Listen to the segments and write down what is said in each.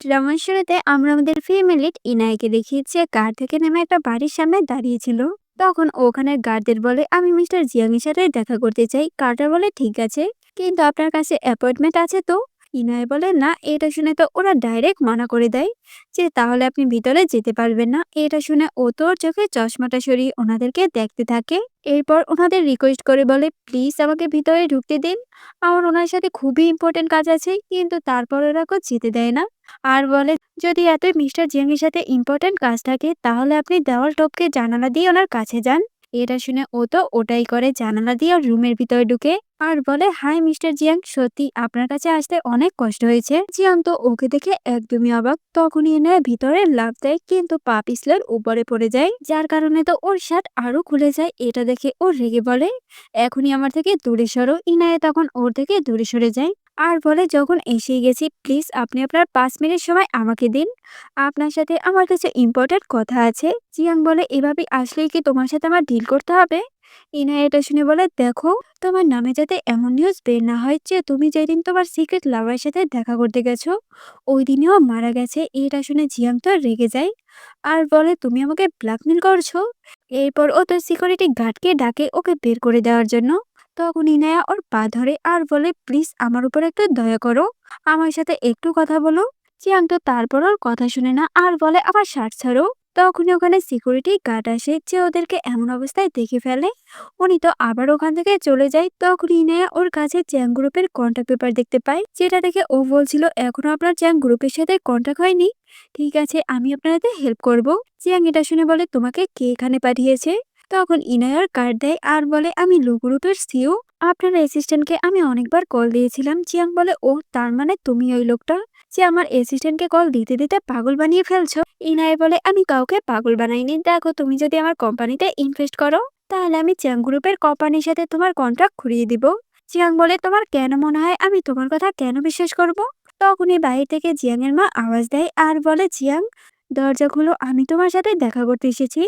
ড্রামার শুরুতে আমরা আমাদের ফ্যামিলির ইনায়কে দেখিয়েছি কার থেকে নেমে একটা বাড়ির সামনে দাঁড়িয়েছিল। তখন ওখানের গার্ডদের বলে আমি মিস্টার জিয়াং এর সাথে দেখা করতে চাই। কার্টার বলে ঠিক আছে, কিন্তু আপনার কাছে অ্যাপয়েন্টমেন্ট আছে তো? ইনায় বলে না। এটা শুনে তো ওরা ডাইরেক্ট মানা করে দেয় যে তাহলে আপনি ভিতরে যেতে পারবেন না। এটা শুনে ও তোর চোখে চশমাটা সরিয়ে ওনাদেরকে দেখতে থাকে। এরপর ওনাদের রিকোয়েস্ট করে বলে প্লিজ আমাকে ভিতরে ঢুকতে দিন, আমার ওনার সাথে খুবই ইম্পর্টেন্ট কাজ আছে। কিন্তু তারপর ওরা যেতে দেয় না। আর বলে যদি এতই মিস্টার জিয়াং এর সাথে ইম্পর্টেন্ট কাজ থাকে তাহলে আপনি দেওয়াল টপকে জানালা দিয়ে ওনার কাছে যান। এটা শুনে ও তো ওটাই করে, জানালা দিয়ে ওর রুমের ভিতরে ঢুকে আর বলে হাই মিস্টার জিয়াং, সত্যি আপনার কাছে আসতে অনেক কষ্ট হয়েছে। জিয়াং তো ওকে দেখে একদমই অবাক। তখনই এনে ভিতরে লাফ দেয় কিন্তু পা পিছলের উপরে পড়ে যায়, যার কারণে তো ওর শার্ট আরো খুলে যায়। এটা দেখে ও রেগে বলে এখনই আমার থেকে দূরে সরো। ইনায়ে তখন ওর থেকে দূরে সরে যায় আর বলে যখন এসেই গেছি প্লিজ আপনি আপনার 5 মিনিট সময় আমাকে দিন, আপনার সাথে আমার কাছে ইম্পর্টেন্ট কথা আছে। জিয়াং বলে এভাবে আসলেই কি তোমার সাথে আমার ডিল করতে হবে? ইনায়া এটা শুনে বলে দেখো, তোমার নামে যাতে এমন নিউজ বের না হয় যে তুমি যেদিন তোমার সিক্রেট লাভারের সাথে দেখা করতে গেছো ওই দিনেও মারা গেছে। এটা শুনে জিয়াং তো রেগে যায় আর বলে তুমি আমাকে ব্ল্যাকমেল করছো। এরপর ও তার সিকিউরিটি গার্ডকে ডাকে ওকে বের করে দেওয়ার জন্য। তখন ইনায়া ওর পা ধরে আর বলে প্লিজ আমার উপর একটু দয়া করো, আমার সাথে একটু কথা বলো। চিয়াং তো তারপর ওর কথা শুনে না আর বলে আমার শার্ট ছাড়ো। তখনই ওখানে সিকিউরিটি গার্ড আসে যে ওদেরকে এমন অবস্থায় দেখে ফেলে। উনি তো আবার ওখান থেকে চলে যায়। তখন ইনায়া ওর কাছে চ্যাং গ্রুপের কন্ট্যাক্ট পেপার দেখতে পায়, যেটা দেখে ও বলছিল এখনো আপনার চ্যাং গ্রুপের সাথে কন্ট্যাক্ট হয়নি। ঠিক আছে, আমি আপনাদের হেল্প করব। চিয়াং এটা শুনে বলে তোমাকে কে এখানে পাঠিয়েছে? তখন ইনায়ার কার্ড দেয় আর বলে আমি লুগুরুপের সিও, আপনার অ্যাসিস্ট্যান্টকে আমি অনেকবার কল দিয়েছিলাম। চিয়াং বলে ও তার মানে তুমি ওই লোকটা যে আমার অ্যাসিস্ট্যান্টকে কল দিতে দিতে পাগল বানিয়ে ফেলছো। ইনায় বলে আমি কাউকে পাগল বানাইনি, দেখো তুমি যদি আমার কোম্পানিতে ইনভেস্ট করো তাহলে আমি চিয়াং গ্রুপের কোম্পানির সাথে তোমার কন্ট্রাক্ট ঘুরিয়ে দিব। চিয়াং বলে তোমার কেন মনে হয় আমি তোমার কথা কেন বিশ্বাস করব? তখনই বাইরে থেকে জিয়াং এর মা আওয়াজ দেয় আর বলে জিয়াং দরজা খুলো, আমি তোমার সাথে দেখা করতে এসেছি।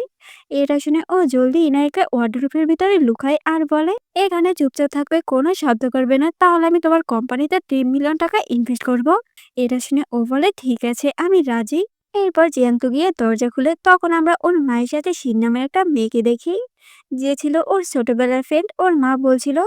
এটা শুনে ও জলদি ইনায়কে ওয়ার্ডরোবের ভিতরে লুকায় আর বলে এখানে চুপচাপ থাকবে, কোনো শব্দ করবে না, তাহলে আমি তোমার কোম্পানিতে 3 মিলিয়ন টাকা ইনভেস্ট করব। এটা শুনে ও বলে ঠিক আছে আমি রাজি। এরপর জিয়ান্ত গিয়ে দরজা খুলে তখন আমরা ওর মায়ের সাথে শিন নামের একটা মেয়েকে দেখি, যে ছিল ওর ছোটবেলার ফ্রেন্ড। ওর মা বলছিল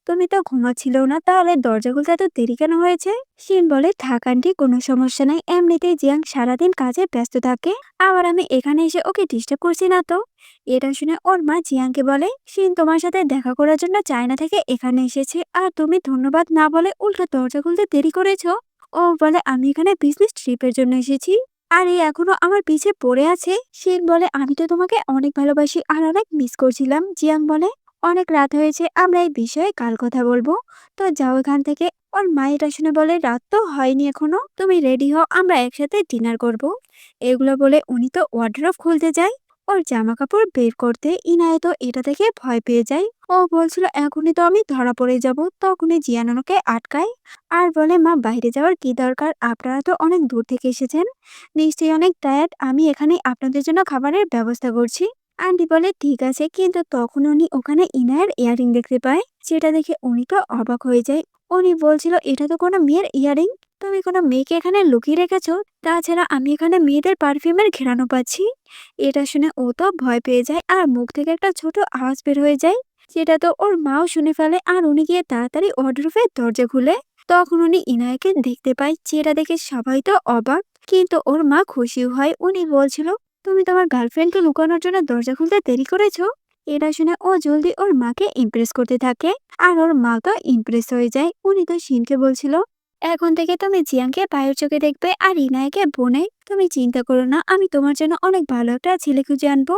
তুমি তো ঘুমাচ্ছিল না, তাহলে দরজা খুলতে এত দেরি কেন হয়েছে? শিন বলে থাক আন্টি, কোনো সমস্যা নাই, এমনিতেই জিয়াং সারাদিন কাজে ব্যস্ত থাকে, আবার আমি এখানে এসে ওকে ডিস্টার্ব করছি না তো। এটা শুনে ওর মা জিয়াংকে বলে শিন তোমার সাথে দেখা করার জন্য চায়না থেকে এখানে এসেছে আর তুমি ধন্যবাদ না বলে উল্টো দরজা খুলতে দেরি করেছো। ও বলে আমি এখানে বিজনেস ট্রিপের জন্য এসেছি আর এই এখনো আমার পিছে পড়ে আছে। শিন বলে আমি তো তোমাকে অনেক ভালোবাসি আর অনেক মিস করছিলাম। জিয়াং বলে অনেক রাত হয়েছে, আমরা এই বিষয়ে কাল কথা বলবো, তো যাও এখান থেকে। ওর মা এটা শুনে বলে রাত তো হয়নি এখনো, তুমি রেডি হও, আমরা একসাথে ডিনার করব। এগুলো বলে উনি তো ওয়ার্ডরোব খুলতে যায় ওর জামা কাপড় বের করতে। ইনায়ে তো এটা দেখে ভয় পেয়ে যায়। ও বলছিল এখনই তো আমি ধরা পড়ে যাব। তখনই জিয়ানকে আটকায় আর বলে মা বাইরে যাওয়ার কি দরকার, আপনারা তো অনেক দূর থেকে এসেছেন, নিশ্চয়ই অনেক টায়ার্ড, আমি এখানে আপনাদের জন্য খাবারের ব্যবস্থা করছি। আন্টি বলে ঠিক আছে, কিন্তু তখন উনি ওখানে ইনায়ের ইয়ারিং দেখতে পায়, যেটা দেখে উনি তো অবাক হয়ে যায়। উনি বলছিল এটা তো কোনো মেয়ের ইয়ারিং, তুমি কোনো মেয়েকে এখানে লুকিয়ে রেখেছো? তাছাড়া আমি এখানে মেয়েদের পারফিউমের ঘেরানো পাচ্ছি। এটা শুনে ও তো ভয় পেয়ে যায় আর মুখ থেকে একটা ছোট আওয়াজ বের হয়ে যায়, যেটা তো ওর মাও শুনে ফেলে আর উনি গিয়ে তাড়াতাড়ি ওয়ার্ডরোবের দরজা খুলে তখন উনি ইনায়াকে দেখতে পায়, যেটা দেখে সবাই তো অবাক কিন্তু ওর মা খুশিও হয়। উনি বলছিল তুমি তোমার গার্লফ্রেন্ডকে লুকানোর জন্য দরজা খুলতে দেরি করেছো। এটা শুনে ও জলদি ওর মাকে ইমপ্রেস করতে থাকে আর ওর মা তো ইমপ্রেস হয়ে যায়। উনি তো শিনকে বলছিল এখন থেকে তুমি জিয়াংকে পায়ের চোখে দেখবে আর ইনায়াকে বোনে, তুমি চিন্তা করো না, আমি তোমার জন্য অনেক ভালো একটা ছেলে খুঁজে আনবো।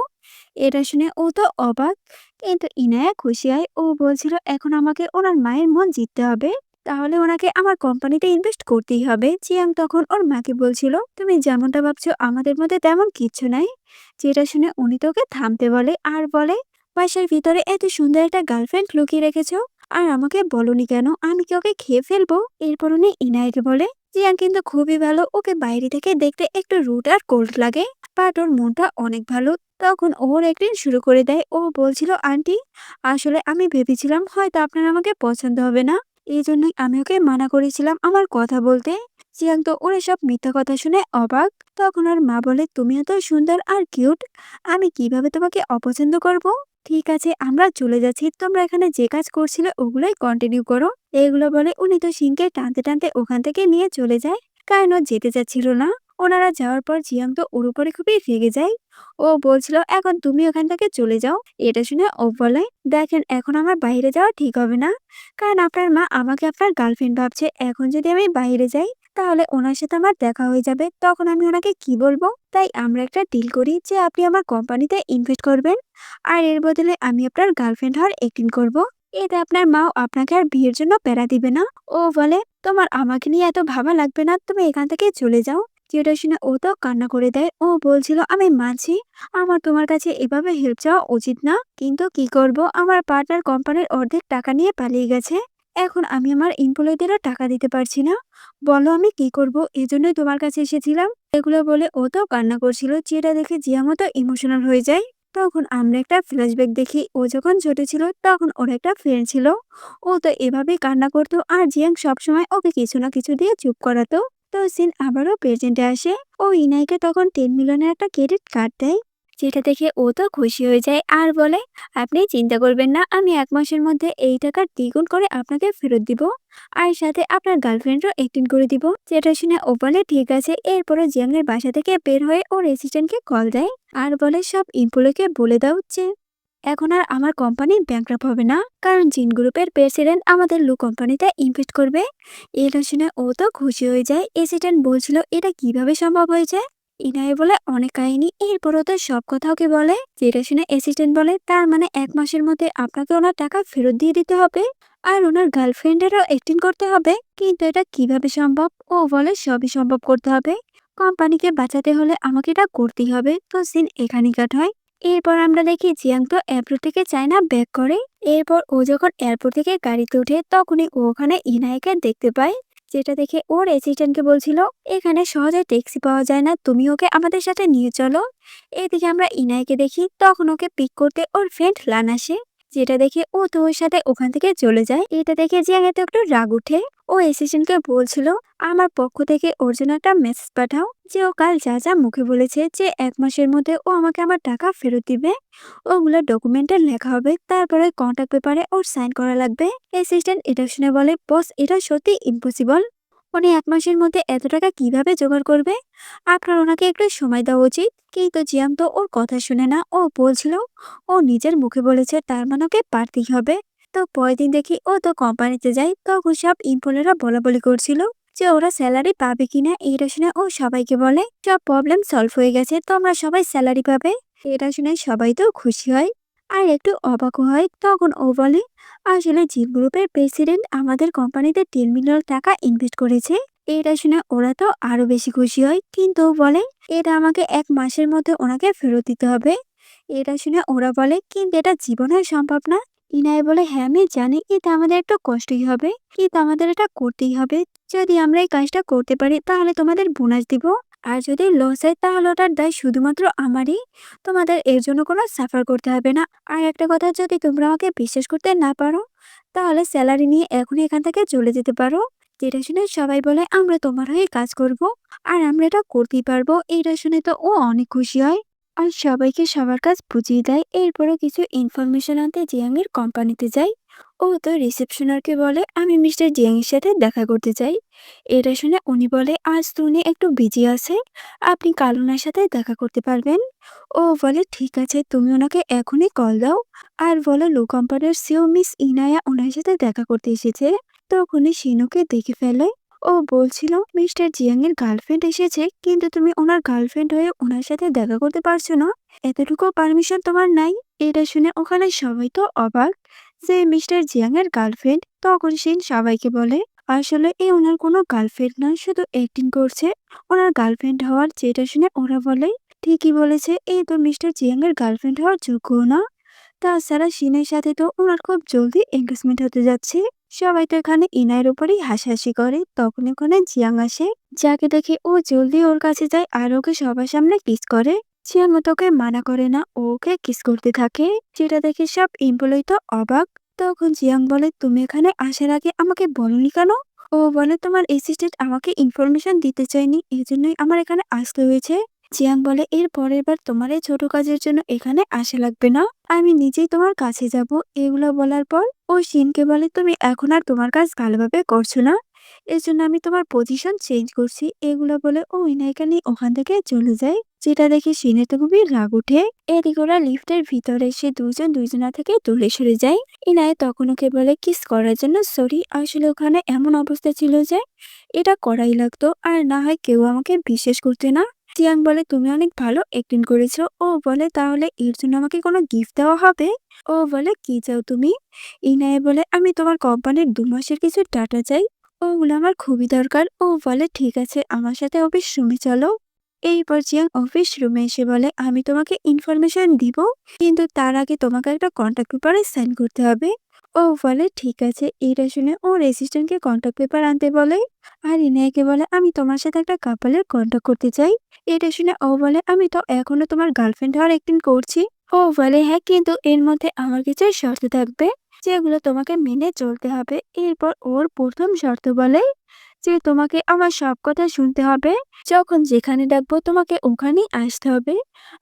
এটা শুনে ও তো অবাক কিন্তু ইনায়া খুশি হয়। ও বলছিল এখন আমাকে ওনার মায়ের মন জিততে হবে, তাহলে ওনাকে আমার কোম্পানিতে ইনভেস্ট করতেই হবে। জিয়াং তখন ওর মাকে বলছিল তুমি যেমনটা ভাবছো আমাদের মধ্যে তেমন কিচ্ছু নাই। যেটা শুনে উনি তোকে থামতে বলে আর বলে বাসার ভিতরে এত সুন্দর একটা গার্লফ্রেন্ড লুকিয়ে রেখেছো আর আমাকে বলনি কেন, আমি কি ওকে খেয়ে ফেলবো? এরপর উনি ইনায়কে বলে জিয়াং কিন্তু খুবই ভালো, ওকে বাইরে থেকে দেখতে একটু রুট আর কোল্ড লাগে বাট ওর মনটা অনেক ভালো। তখন ওর একদিন শুরু করে দেয়। ও বলছিল আন্টি আসলে আমি ভেবেছিলাম হয়তো আপনার আমাকে পছন্দ হবে না, এই জন্যই আমি ওকে মানা করেছিলাম আমার কথা বলতে। জিয়াং তো ওর সব মিথ্যা কথা শুনে অবাক। তখন ওর মা বলে, তুমি এত সুন্দর আর কিউট, আমি কিভাবে তোমাকে অপছন্দ করব? ঠিক আছে, আমরা চলে যাচ্ছি, তোমরা এখানে যে কাজ করছিলে ওগুলোই কন্টিনিউ করো। এগুলো বলে উনি তো সিনকে টানতে টানতে ওখান থেকে নিয়ে চলে যায়, কারণ ও যেতে চাচ্ছিল না। ওনারা যাওয়ার পর জিয়াং তো ওর উপরে খুবই রেগে যায়। ও বলছিল, এখন তুমি ওখান থেকে চলে যাও। এটা শুনে ও বলে, দেখেন এখন আমার বাইরে যাওয়া ঠিক হবে না, কারণ আপনার মা আমাকে আপনার গার্লফ্রেন্ড ভাবছে। এখন যদি আমি বাইরে যাই তাহলে ওনার সাথে আমার দেখা হয়ে যাবে, তখন আমি ওনাকে কি বলবো? তাই আমরা একটা ডিল করি যে আপনি আমার কোম্পানিতে ইনভেস্ট করবেন, আর এর বদলে আমি আপনার গার্লফ্রেন্ড হওয়ার অ্যাক্টিং করব। এতে আপনার মাও আপনাকে আর বিয়ের জন্য প্যারা দিবে না। ও বলে, তোমার আমাকে নিয়ে এত ভাবা লাগবে না, তুমি এখান থেকে চলে যাও। যেটা শুনে ও তো কান্না করে দেয়। ও বলছিল, আমি মানছি আমার তোমার কাছে এভাবে হেল্প চাওয়া উচিত না, কিন্তু কি করব, আমার পার্টনার কোম্পানির অর্ধেক টাকা নিয়ে পালিয়ে গেছে। এখন আমি আমার এমপ্লয়ীদেরও টাকা দিতে পারছি না। বলো আমি কি করব? এজন্যই তোমার কাছে এসেছিলাম। এগুলো বলে ও তো কান্না করছিল, যেটা দেখে জিয়া মতো ইমোশনাল হয়ে যায়। তখন আমরা একটা ফ্ল্যাশব্যাক দেখি, ও যখন ছোট ছিল তখন ওর একটা ফ্রেন্ড ছিল। ও তো এভাবেই কান্না করতো, আর জিয়াং সবসময় ওকে কিছু না কিছু দিয়ে চুপ করাতো। তো সিন আবারও প্রেজেন্টে আসে। ও ইনাইকে তখন 10 মিলিয়নের একটা ক্রেডিট কার্ড দেয়, যেটা দেখে ও তো খুশি হয়ে যায় আর বলে, আপনি চিন্তা করবেন না, আমি 1 মাসের মধ্যে এই টাকা দ্বিগুণ করে আপনাকে ফেরত দিব, আর সাথে আপনার গার্লফ্রেন্ডও একদিন করে দিব। যেটা শুনে ও বলে, ঠিক আছে। এরপরে জিয়াংয়ের বাসা থেকে বের হয়ে ওর অ্যাসিস্ট্যান্টকে কল দেয় আর বলে, সব এমপ্লয়িকে বলে দাও যে এখন আর আমার কোম্পানি ব্যাংক্রাপ্ট হবে না, কারণ জিন গ্রুপের প্রেসিডেন্ট আমাদের লু কোম্পানিতে ইনভেস্ট করবে। এটা শুনে ও তো খুশি হয়ে যায়। অ্যাসিস্ট্যান্ট বলছিল, এটা কিভাবে সম্ভব হয়েছে? ইনায়ে বলে, অনেক কাহিনী। এরপরও তো সব কথা ওকে বলে। যেটা শুনে অ্যাসিস্ট্যান্ট বলে, তার মানে 1 মাসের মধ্যে আপনাকে ওনার টাকা ফেরত দিয়ে দিতে হবে, আর ওনার গার্লফ্রেন্ডেরও অ্যাক্টিং করতে হবে। কিন্তু এটা কিভাবে সম্ভব? ও বলে, সবই সম্ভব করতে হবে, কোম্পানিকে বাঁচাতে হলে আমাকে এটা করতেই হবে। তো সিন এখানে কাট হয়। এরপর আমরা দেখি জিয়াং তো এয়ারপোর্ট থেকে চায়না ব্যাক করে। এরপর ও যখন এয়ারপোর্ট থেকে গাড়িতে ওঠে তখনই ও ওখানে ইনাইকে দেখতে পায়, যেটা দেখে ওর অ্যাসিস্ট্যান্টকে বলছিল, এখানে সহজে ট্যাক্সি পাওয়া যায় না, তুমি ওকে আমাদের সাথে নিয়ে চলো। এদিকে আমরা ইনাইকে দেখি, তখন ওকে পিক করতে ওর ফ্রেন্ড লান আসে, যেটা দেখে ও তো ওর সাথে ওখান থেকে চলে যায়। এটা দেখে জিয়াং এত একটু রাগ উঠে। ও অ্যাসিস্ট্যান্টকে বলছিল, আমার পক্ষ থেকে ওর জন্য একটা মেসেজ পাঠাও যে ও কাল যা যা মুখে বলেছে যে 1 মাসের মধ্যে ও আমাকে আমার টাকা ফেরত দিবে, ওগুলো ডকুমেন্টে লেখা হবে, তারপরে কন্ট্যাক্ট পেপারে ওর সাইন করা লাগবে। অ্যাসিস্ট্যান্ট এটা শুনে বলে, বস এটা সত্যি ইম্পসিবল, উনি 1 মাসের মধ্যে এত টাকা কিভাবে জোগাড় করবে? আপনার ওনাকে একটু সময় দেওয়া উচিত। কিন্তু জিয়াম তো ওর কথা শুনে না। ও বলছিল, ও নিজের মুখে বলেছে, তার মানে ওকে পারতেই হবে। তো পরের দিন দেখি ও তো কোম্পানিতে যায়, তখন সব ইম্পোলেরা বলাবলি করছিল যে ওরা স্যালারি পাবে কিনা। এটা শুনে ও সবাইকে বলে, সব প্রবলেম সলভ হয়ে গেছে, তোমরা সবাই স্যালারি পাবে। এটা শুনে সবাই তো খুশি হয় আর একটু অবাকও হয়। তখন ও বলে, আসলে জিপ গ্রুপের প্রেসিডেন্ট আমাদের কোম্পানিতে 3 মিলিয়ন টাকা ইনভেস্ট করেছে। এটা শুনে ওরা তো আরো বেশি খুশি হয়, কিন্তু ও বলে, এটা আমাকে 1 মাসের মধ্যে ওনাকে ফেরত দিতে হবে। এটা শুনে ওরা বলে, কিন্তু এটা জীবনে সম্ভব না। ইনায় বলে, হ্যাঁ আমি জানি, এটা আমাদের একটু কষ্টই হবে, কিন্তু আমাদের এটা করতেই হবে। যদি আমরা এই কাজটা করতে পারি তাহলে তোমাদের বোনাস দিব, আর যদি লস হয় তাহলে ওটার দায় শুধুমাত্র আমারই, তোমাদের এর জন্য কোনো সাফার করতে হবে না। আর একটা কথা, যদি তোমরা আমাকে বিশ্বাস করতে না পারো তাহলে স্যালারি নিয়ে এখনই এখান থেকে চলে যেতে পারো। যেটা শুনে সবাই বলে, আমরা তোমার হয়ে কাজ করব, আর আমরা এটা করতেই পারবো। এটা শুনে তো ও অনেক খুশি হয় আর সবাইকে সবার কাজ বুঝিয়ে দেয়। এরপরও কিছু ইনফরমেশন আনতে জিয়াং এর কোম্পানিতে যায়। ও তো রিসেপশনারকে বলে, আমি মিস্টার জিয়াং এর সাথে দেখা করতে চাই। এটা শুনে উনি বলে, আজ তো উনি একটু বিজি আছে, আপনি কাল ওনার সাথে দেখা করতে পারবেন। ও বলে, ঠিক আছে, তুমি ওনাকে এখনই কল দাও আর বলো লো কোম্পানির সিও মিস ইনায়া ওনার সাথে দেখা করতে এসেছে। তখনই শিনুকে দেখে ফেলে। ও বলছিল, মিস্টার জিয়াং এর গার্লফ্রেন্ড এসেছে, কিন্তু তুমি ওনার গার্লফ্রেন্ড হয়ে ওনার সাথে দেখা করতে পারছো না, এতটুকু পারমিশন তোমার নাই। এটা শুনে ওখানে সবাই তো অবাক যে মিস্টার জিয়াং এর গার্লফ্রেন্ড। তখন সিন সবাইকে বলে, আসলে এ ওনার কোনো গার্লফ্রেন্ড না, শুধু অ্যাক্টিং করছে ওনার গার্লফ্রেন্ড হওয়ার। যেটা শুনে ওরা বলে, ঠিকই বলেছে, এই তো মিস্টার জিয়াং এর গার্লফ্রেন্ড হওয়ার যোগ্য না। তাছাড়া সিনের সাথে তো ওনার খুব জলদি এঙ্গেজমেন্ট হতে যাচ্ছে। সবাই তো এখানে ইনায়ের উপরেই হাসাহাসি করে। তখন ওখানে জিয়াং আসে, যাকে দেখে ও জলদি ওর কাছে যায় আর ওকে সবার সামনে কিস করে। জিয়াং ও তোকে মানা করে না, ও ওকে কিস করতে থাকে, যেটা দেখে সব এমপ্লয়ি তো অবাক। তখন জিয়াং বলে, তুমি এখানে আসার আগে আমাকে বলনি কেন? ও বলে তোমার অ্যাসিস্ট্যান্ট আমাকে ইনফরমেশন দিতে চায়নি, এজন্যই আমার এখানে আসতে হয়েছে। জিয়াং বলে এর পরের বার তোমার এই ছোট কাজের জন্য এখানে আসা লাগবে না, আমি নিজেই তোমার কাছে যাব। এগুলো বলার পর ও শিনকে বলে তুমি এখন আর তোমার কাজ ভালোভাবে করছো না, এর জন্য আমি তোমার পজিশন চেঞ্জ করছি। এগুলো বলে ও ইনাইকে নিয়ে ওখান থেকে চলে যায়, যেটা দেখে শিনের তো খুবই রাগ উঠে। এদিকে ওরা লিফটের ভিতরে সে দুজন দুইজনা থেকে দূরে সরে যায়। ইনায় তখন ওকে বলে কিস করার জন্য সরি, আসলে ওখানে এমন অবস্থা ছিল যে এটা করাই লাগতো, আর না হয় কেউ আমাকে বিশ্বাস করতে না। জিয়াং বলে তুমি অনেক ভালো অ্যাক্টিং করেছো। ও বলে তাহলে এর জন্য আমাকে কোনো গিফট দেওয়া হবে? ও বলে কি চাও তুমি? ইনায়ে বলে আমি তোমার কোম্পানির 2 মাসের কিছু ডাটা চাই, ওগুলো আমার খুবই দরকার। ও বলে ঠিক আছে, আমার সাথে অফিস রুমে চলো। এইবার জিয়াং অফিস রুমে এসে বলে আমি তোমাকে ইনফরমেশন দিব, কিন্তু তার আগে তোমাকে একটা কন্ট্যাক্ট পেপারে সাইন করতে হবে। ও বলে ঠিক আছে। এটা শুনে ওর অ্যাসিস্ট্যান্টকে কন্ট্যাক্ট পেপার আনতে বলে, আর ইনায়াকে বলে আমি তোমার সাথে একটা কাপলের কন্ট্যাক্ট করতে চাই। এটা শুনে ও বলে আমি তো এখনো তোমার গার্লফ্রেন্ড হওয়ার অ্যাক্টিং করছি। ও বলে হ্যাঁ, কিন্তু এর মধ্যে আমার কিছু শর্ত থাকবে যেগুলো তোমাকে মেনে চলতে হবে। এরপর ওর প্রথম শর্ত বলে যে তোমাকে আমার সব কথা শুনতে হবে, যখন যেখানে ডাকবো তোমাকে ওখানেই আসতে হবে।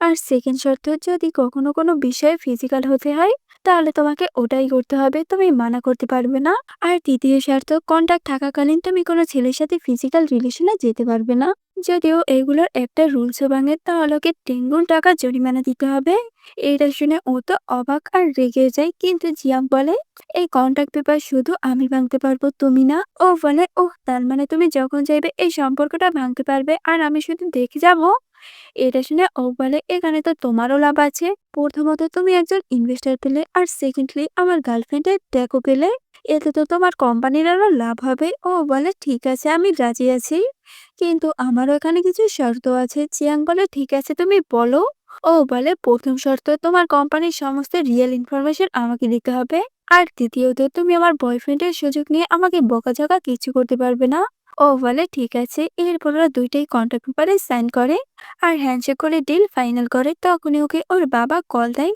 আর সেকেন্ড শর্ত, যদি কখনো কোনো বিষয়ে ফিজিক্যাল হতে হয় তাহলে তোমাকে ওটাই করতে হবে, তুমি মানা করতে পারবে না। আর তৃতীয় শর্ত, কন্টাক্ট থাকাকালীন তুমি কোনো ছেলের সাথে ফিজিক্যাল রিলেশনে যেতে পারবে না। যদিও এগুলোর একটা রুলসও ভাঙে তাহলে ওকে 3 গুণ টাকা জরিমানা দিতে হবে। এটা শুনে ও তো অবাক আর রেগে যায়, কিন্তু জিয়াং বলে এই কন্ট্রাক্ট পেপার শুধু আমি ভাঙতে পারবো, তুমি না। ও বলে ওহ, তার মানে তুমি যখন চাইবে এই সম্পর্কটা ভাঙতে পারবে আর আমি শুধু দেখে যাব? এটা শুনে ও বলে এখানে তো তোমারও লাভ আছে। প্রথমত তুমি একজন ইনভেস্টর পেলে, আর সেকেন্ডলি আমার গার্লফ্রেন্ডের ট্যাগও পেলে, এতে তো তোমার কোম্পানির আরো লাভ হবে। ও বলে ঠিক আছে, আমি রাজি আছি, কিন্তু আমারও এখানে কিছু শর্ত আছে। চিয়াং বলে ঠিক আছে, তুমি বলো। ও বলে প্রথম শর্ত, তোমার কোম্পানির সমস্ত রিয়েল ইনফরমেশন আমাকে দিতে হবে। আর দ্বিতীয়ত, তুমি আমার বয়ফ্রেন্ডের সুযোগ নিয়ে আমাকে বকাঝকা কিছু করতে পারবে না। ও বলে ঠিক আছে। এরপর ওরা দুইটাই কন্ট্রাক্ট পেপারে সাইন করে আর হ্যান্ডশেক করে ডিল ফাইনাল করে। তখনই ওকে ওর বাবা কল দেয়।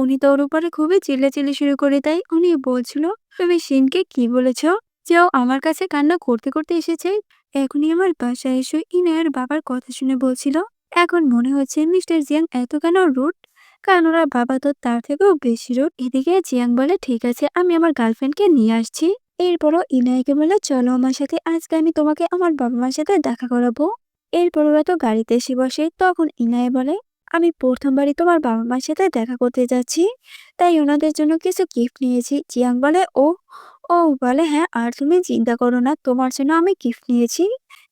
উনি তো ওর উপরে খুবই চিল্লাচিল্লি শুরু করে দেয়। উনি বলছিল তুমি শিনকে কি বলেছ যে ও আমার কাছে কান্না করতে করতে এসেছে? এখনই আমার বাসায় এসো। ইনায়ার বাবার কথা শুনে বলছিল এখন মনে হচ্ছে মিস্টার জিয়াং এত কেন রুড, কারণ ওরা বাবা তো তার থেকেও বেশি রুড। এদিকে জিয়াং বলে ঠিক আছে, আমি আমার গার্লফ্রেন্ডকে নিয়ে আসছি। এরপরও ইনায়াকে বলে চলো আমার সাথে, আজকে আমি তোমাকে আমার বাবা মার সাথে দেখা করাবো। এরপর ওরা তো গাড়িতে এসে বসে। তখন ইনায়ে বলে আমি প্রথমবারই তোমার বাবা মার সাথে দেখা করতে যাচ্ছি, তাই ওনাদের জন্য কিছু গিফট নিয়েছি। জিয়াং বলে ও ও বলে হ্যাঁ, আর তুমি চিন্তা করো না, তোমার জন্য আমি গিফট নিয়েছি।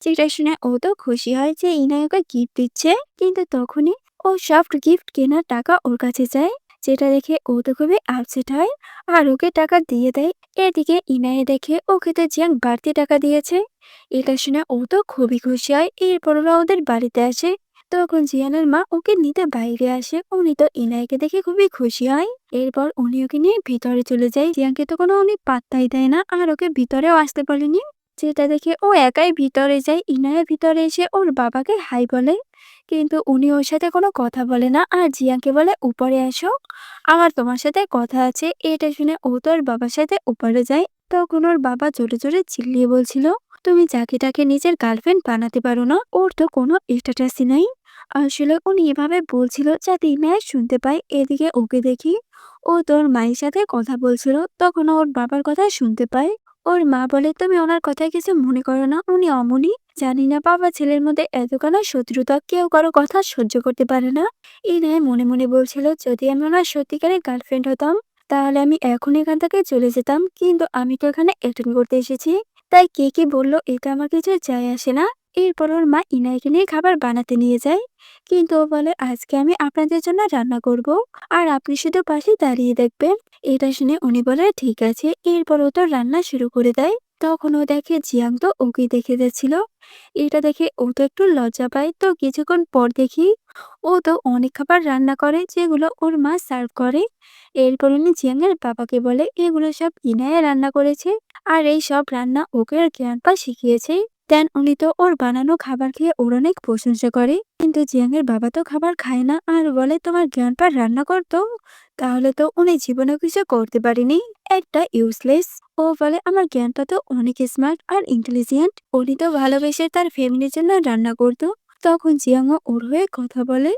যেটা শুনে ও তো খুশি হয় যে ইনাই ওকে গিফট দিচ্ছে, কিন্তু তখনই ও সফট গিফট কেনার টাকা ওর কাছে চায়, যেটা দেখে ও তো খুবই আপসেট হয় আর ওকে টাকা দিয়ে দেয়। এদিকে ইনায়ে দেখে ওকে তো জিয়াং বাড়তি টাকা দিয়েছে। এটা শুনে ও তো খুবই খুশি হয়। এরপর ওরা ওদের বাড়িতে আসে। তখন জিয়ানের মা ওকে নিতে বাইরে আসে। উনি তো ইনাইকে দেখে খুবই খুশি হয়। এরপর উনি ওকে নিয়ে ভিতরে চলে যায়। জিয়াংকে তো কোনো উনি পাত্তাই দেয় না আর ওকে ভিতরেও আসতে বলেনি, যেটা দেখে ও একাই ভিতরে যায়। ইনায়ের ভিতরে এসে ওর বাবাকে হাই বলে, কিন্তু উনি ওর সাথে কোনো কথা বলে না আর জিয়াংকে বলে উপরে আসো, আমার তোমার সাথে কথা আছে। এটা শুনে ও তো ওর বাবার সাথে উপরে যায়। তখন ওর বাবা জোরে জোরে চিল্লিয়ে বলছিল তুমি যাকে তাকে নিজের গার্লফ্রেন্ড বানাতে পারো না, ওর তো কোনো স্ট্যাটাসই নাই। আসলে উনি এভাবে বলছিল যাতে ইনায়া শুনতে পায়। এদিকে ওকে দেখি ও তোর মায়ের সাথে কথা বলছিল, তখন ওর বাবার কথা শুনতে পায়। ওর মা বলে তুমি ওনার কথায় কিছু মনে করো না, উনি অমনি। জানি না বাবা ছেলের মধ্যে এত কেন শত্রুতা, কেউ কারো কথা সহ্য করতে পারে না। ইনায়া মনে মনে বলছিল যদি আমি ওনার সত্যিকারের গার্লফ্রেন্ড হতাম তাহলে আমি এখন এখান থেকে চলে যেতাম, কিন্তু আমি তো এখানে অ্যাটেন্ড করতে এসেছি, তাই কে কি বললো এটা আমার কিছু যায় আসে না। এরপর ওর মা ইনাইকে নিয়ে খাবার বানাতে নিয়ে যায়, কিন্তু ও বলে আজকে আমি আপনাদের জন্য রান্না করব আর আপনি শুধু পাশে দাঁড়িয়ে দেখবেন। এটা শুনে উনি বলে ঠিক আছে। এরপর ও তো রান্না শুরু করে দেয়। তখন ও দেখে জিয়াং তো ওকে দেখে যাচ্ছিল। এটা দেখে ও তো একটু লজ্জা পায়। তো কিছুক্ষণ পর দেখি ও তো অনেক খাবার রান্না করে যেগুলো ওর মা সার্ভ করে। এরপর উনি জিয়াং এর বাবাকে বলে এগুলো সব ইনায়া রান্না করেছে আর এই সব রান্না ওকে আর গ্র্যান্ডপা শিখিয়েছে। দেন উনি তো ওর বানানো খাবার খেয়ে ওর অনেক প্রশংসা করে। কিন্তু জিয়াং এর বাবা তো খাবার খায় না আর বলে তোমার গ্র্যান্ডপা রান্না করতো, তাহলে তো উনি জীবনে কিছু করতে পারেনি, একটা ইউজলেস। ও বলে আমার গ্র্যান্ডপা তো অনেক স্মার্ট আর ইন্টেলিজেন্ট, উনি তো ভালোবেসে তার ফ্যামিলির জন্য রান্না করতো। তখন জিয়াংও ওর হয়ে কথা বলে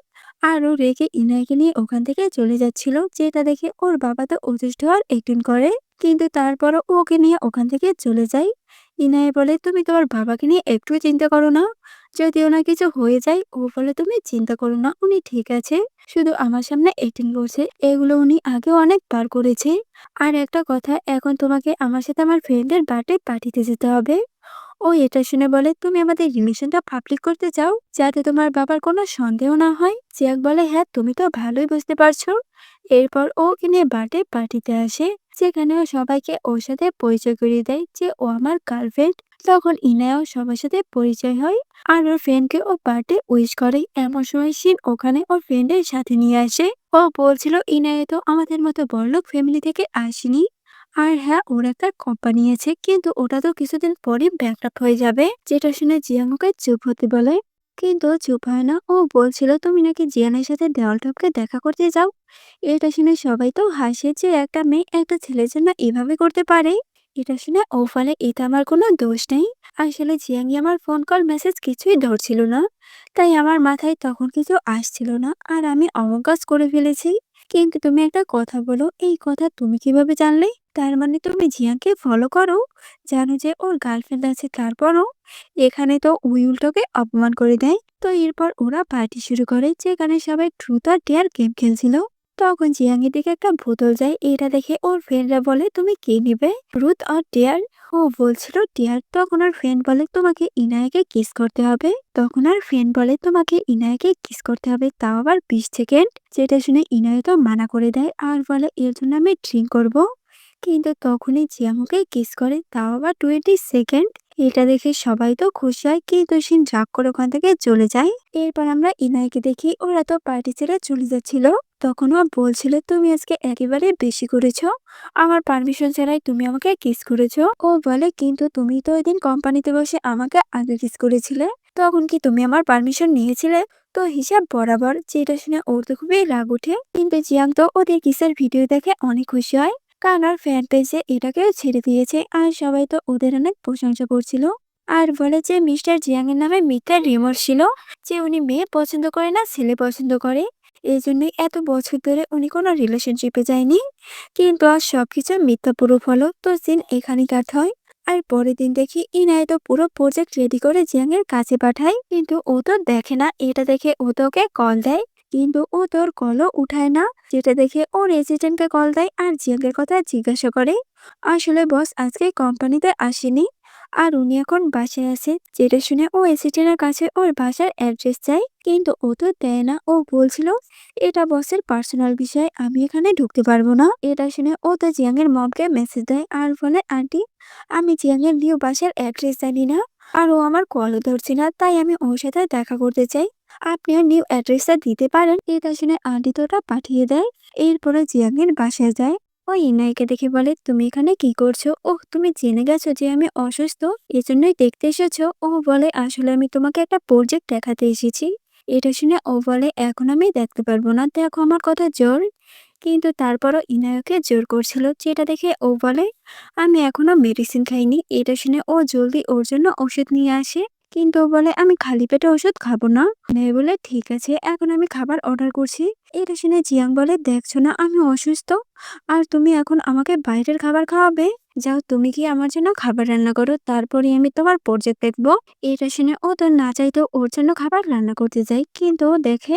আর ও রেগে ইনাইকে নিয়ে ওখান থেকে চলে যাচ্ছিল, যেটা দেখে ওর বাবা তো অতিষ্ঠ আর অ্যাক্টিং করে। কিন্তু তারপরও ও ওকে নিয়ে ওখান থেকে চলে যায়। ইনায়ে বলে তুমি তোমার বাবাকে নিয়ে একটু চিন্তা করো না, যদি ওনার কিছু হয়ে যায়। ও বলে তুমি চিন্তা করো না, উনি ঠিক আছে, শুধু আমার সামনে অ্যাক্টিং করছে, এগুলো উনি আগেও অনেকবার করেছে। আর একটা কথা, এখন তোমাকে আমার সাথে আমার ফ্রেন্ডের বার্থডে পার্টিতে যেতে হবে। ও এটা শুনে বলে তুমি আমাদের রিলেশনটা পাবলিক করতে চাও যাতে তোমার বাবার কোনো সন্দেহ না হয়। জিয়াক বলে হ্যাঁ তুমি তো ভালোই বুঝতে পারছো। এরপর ও ওকে নিয়ে বার্থডে পার্টিতে আসে, যেখানে ও সবাইকে ওর সাথে পরিচয় করিয়ে দেয় যে ও আমার গার্লফ্রেন্ড। তখন ইনায়াও সবার সাথে পরিচয় হয় আর ওর ফ্রেন্ডকে ও বার্থডে উইশ করে। এমন সময় শিন ওখানে ওর ফ্রেন্ডের সাথে নিয়ে আসে। ও বলছিল ইনায়া তো আমাদের মতো বড়লোক ফ্যামিলি থেকে আসেনি, আর হ্যাঁ ওর একটা কোম্পানি আছে, কিন্তু ওটা তো কিছুদিন পরে ব্যাংক্রাপ্ট হয়ে যাবে। যেটা শুনে জিয়াং ওকে চুপ হতে বলে, কিন্তু ও চুপ হয় না। ও বলছিল তুমি নাকি জিয়ানের সাথে দেওয়াল টপকে দেখা করতে যাও। এটা শুনে সবাই তো হাসে যে একটা মেয়ে একটা ছেলের জন্য এভাবে করতে পারে। এটা শুনে ও ফলে এটা আমার কোনো দোষ নেই, আসলে জিয়াংই আমার ফোন কল মেসেজ কিছুই ধরছিল না, তাই আমার মাথায় তখন কিছু আসছিল না আর আমি অবকাশ করে ফেলেছি। কিন্তু তুমি একটা কথা বলো, এই কথা তুমি কিভাবে জানলে? তার মানে তুমি জিয়াকে ফলো করো, জানো যে ওর গার্লফ্রেন্ড আছে, তারপরও? এখানে তো উই উল্টোকে অপমান করে দেয়। তো এরপর ওরা পার্টি শুরু করে, যেখানে সবাই ট্রুথ আর ডেয়ার গেম খেলছিল। তখন জিয়াং এর দিকে একটা বোতল যায়, এটা দেখে ওর ফ্রেন্ডরা বলে তুমি কি নিবে, ট্রুথ আর ডেয়ার? ও বলছিল ডেয়ার। তখন ওর ফ্রেন্ড বলে তোমাকে ইনায়াকে কিস করতে হবে। তখন আর ফ্রেন্ড বলে তোমাকে ইনায়াকে কিস করতে হবে, তাও আবার 20 সেকেন্ড। যেটা শুনে ইনায়া তো মানা করে দেয় আর বলে এর জন্য আমি ড্রিঙ্ক করবো। কিন্তু তখনই জিয়ামুকে কিস করে, তাও আবার 20 সেকেন্ড। এটা দেখে সবাই তো খুশি হয়, কিন্তু সিন রাগ করে ওখান থেকে চলে যায়। এরপর আমরা ইনাইকে দেখি ওরা তো পার্টি ছেড়ে চলে যাচ্ছিল। তখন ও বলছিল তুমি আজকে একেবারে বেশি করেছো, আমার পারমিশন ছাড়াই তুমি আমাকে কিস করেছো। ও বলে কিন্তু তুমি তো ওই দিন কোম্পানিতে বসে আমাকে আগে কিস করেছিলে, তখন কি তুমি আমার পারমিশন নিয়েছিলে? তো হিসাব বরাবর। যেটা শুনে ওর তো খুবই রাগ ওঠে, কিন্তু জিয়াং তো ওদের কিসের ভিডিও দেখে অনেক খুশি হয়, কারণ আর ফ্যান পেজে এটাকেও ছেড়ে দিয়েছে আর সবাই তো ওদের অনেক প্রশংসা করছিল। আর বলে যে মিস্টার জিয়াং এর নামে মিথ্যা রিমোর ছিল, যে উনি মেয়ে পছন্দ করে না ছেলে পছন্দ করে, এই জন্যই এত বছর ধরে উনি কোনো রিলেশনশিপে যায়নি। কিন্তু আর সবকিছু মিথ্যা প্রুফ হলো। তো সিন এখানে কাট হয়। আর পরের দিন দেখি ইনায় তো পুরো প্রজেক্ট রেডি করে জিয়াং এর কাছে পাঠায়, কিন্তু ও তো দেখে না। এটা দেখে ও তো ওকে কল দেয়, কিন্তু ও তোর কলও উঠায় না। যেটা দেখে ওর এসিস্ট্যান্টকে কল দেয় আর জিয়াংয়ের কথা জিজ্ঞাসা করে। আসলে বস আজকে কোম্পানিতে আসেনি আর উনি এখন বাসায় আছে। যেটা শুনে ও এসিস্ট্যান্টের কাছে ওর বাসার অ্যাড্রেস চাই, কিন্তু ও তো দেয় না। ও বলছিল এটা বসের পার্সোনাল বিষয়, আমি এখানে ঢুকতে পারবো না। এটা শুনে ও তো জিয়াংয়ের মমকে মেসেজ দেয় আর বলে আন্টি আমি জিয়াংয়ের নিউ বাসার অ্যাড্রেস জানি না আর ও আমার কলও ধরছে না, তাই আমি ওর সাথে দেখা করতে চাই, আপনি ওর নিউ অ্যাড্রেসটা দিতে পারেন? এটা শুনে আন্টি তো ওটা পাঠিয়ে দেয়। এরপরে জিয়াংয়ের বাসায় যায়। ওই ইনাইকে দেখে বলে তুমি এখানে কি করছো? ওহ তুমি জেনে গেছো যে আমি অসুস্থ, এজন্যই দেখতে এসেছো? ও বলে আসলে আমি তোমাকে একটা প্রজেক্ট দেখাতে এসেছি। এটা শুনে ও বলে এখন আমি দেখতে পারবো না, দেখো আমার কথা জোর। কিন্তু তারপরও ইনায়কে জোর করছিল, যেটা দেখে ও বলে আমি এখনো মেডিসিন খাইনি। এটা শুনে ও জলদি ওর জন্য ওষুধ নিয়ে আসে, কিন্তু ও বলে আমি খালি পেটে ওষুধ খাবো না। মেয়ে বলে ঠিক আছে, এখন আমি খাবার অর্ডার করছি। এটা শুনে জিয়াং বলে দেখছো না আমি অসুস্থ, আর তুমি এখন আমাকে বাইরের খাবার খাওয়াবে? যাও তুমি কি আমার জন্য খাবার রান্না করো, তারপরে আমি তোমার প্রজেক্ট দেখবো। এটা শুনে ও তো না চাইতো ওর জন্য খাবার রান্না করতে যায়, কিন্তু ও দেখে